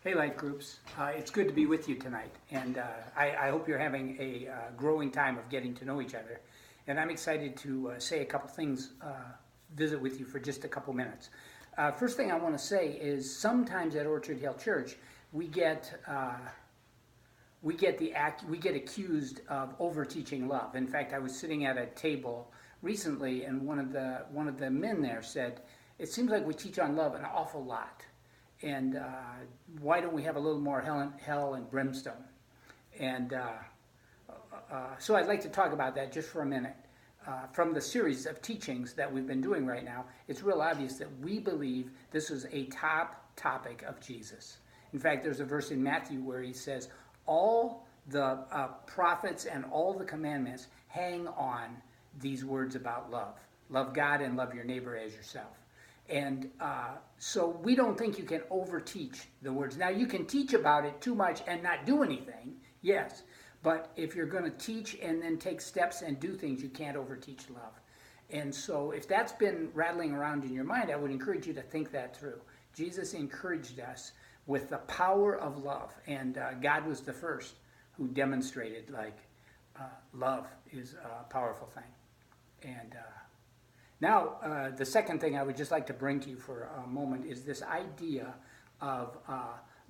Hey, Life Groups. It's good to be with you tonight, and I hope you're having a growing time of getting to know each other. And I'm excited to say a couple things, visit with you for just a couple minutes. First thing I want to say is sometimes at Orchard Hill Church, we get accused of over teaching love. In fact, I was sitting at a table recently, and one of the men there said, "It seems like we teach on love an awful lot. And why don't we have a little more hell and brimstone?" And so I'd like to talk about that just for a minute. From the series of teachings that we've been doing right now, it's real obvious that we believe this is a top topic of Jesus. In fact, there's a verse in Matthew where he says, all the prophets and all the commandments hang on these words about love. Love God and love your neighbor as yourself. And so we don't think you can overteach the words. Now, you can teach about it too much and not do anything, yes. But if you're going to teach and then take steps and do things, you can't overteach love. And so if that's been rattling around in your mind, I would encourage you to think that through. Jesus encouraged us with the power of love. And God was the first who demonstrated, love is a powerful thing. And now, the second thing I would just like to bring to you for a moment is this idea of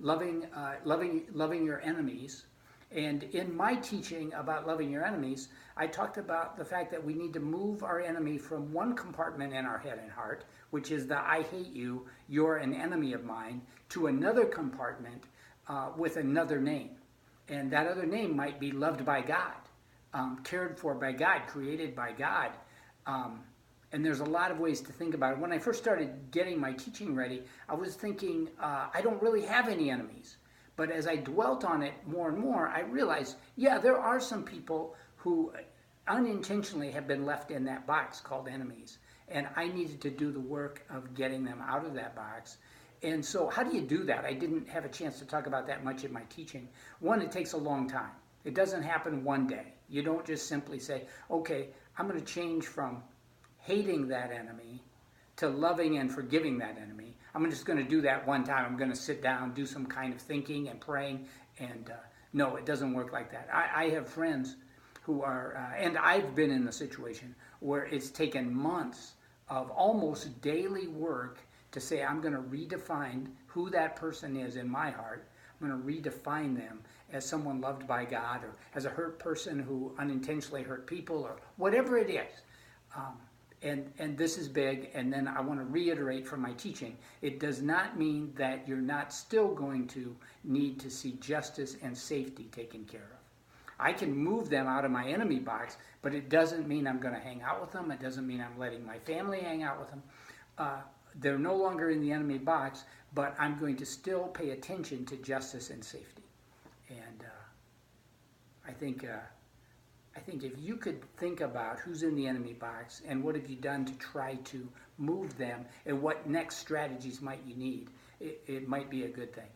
loving your enemies. And in my teaching about loving your enemies, I talked about the fact that we need to move our enemy from one compartment in our head and heart, which is the "I hate you, you're an enemy of mine," to another compartment with another name. And that other name might be loved by God, cared for by God, created by God. And there's a lot of ways to think about it. When I first started getting my teaching ready, I was thinking, I don't really have any enemies. But as I dwelt on it more and more, I realized, yeah, there are some people who unintentionally have been left in that box called enemies. And I needed to do the work of getting them out of that box. And so how do you do that? I didn't have a chance to talk about that much in my teaching. One, it takes a long time. It doesn't happen one day. You don't just simply say, okay, I'm going to change from hating that enemy to loving and forgiving that enemy. I'm just going to do that one time. I'm going to sit down, do some kind of thinking and praying. And no, it doesn't work like that. I have friends who are, and I've been in the situation where it's taken months of almost daily work to say, I'm going to redefine who that person is in my heart. I'm going to redefine them as someone loved by God, or as a hurt person who unintentionally hurt people, or whatever it is. And this is big, and then I want to reiterate from my teaching, it does not mean that you're not still going to need to see justice and safety taken care of. I can move them out of my enemy box, but it doesn't mean I'm going to hang out with them. It doesn't mean I'm letting my family hang out with them. They're no longer in the enemy box, but I'm going to still pay attention to justice and safety. And I think if you could think about who's in the enemy box and what have you done to try to move them and what next strategies might you need, it might be a good thing.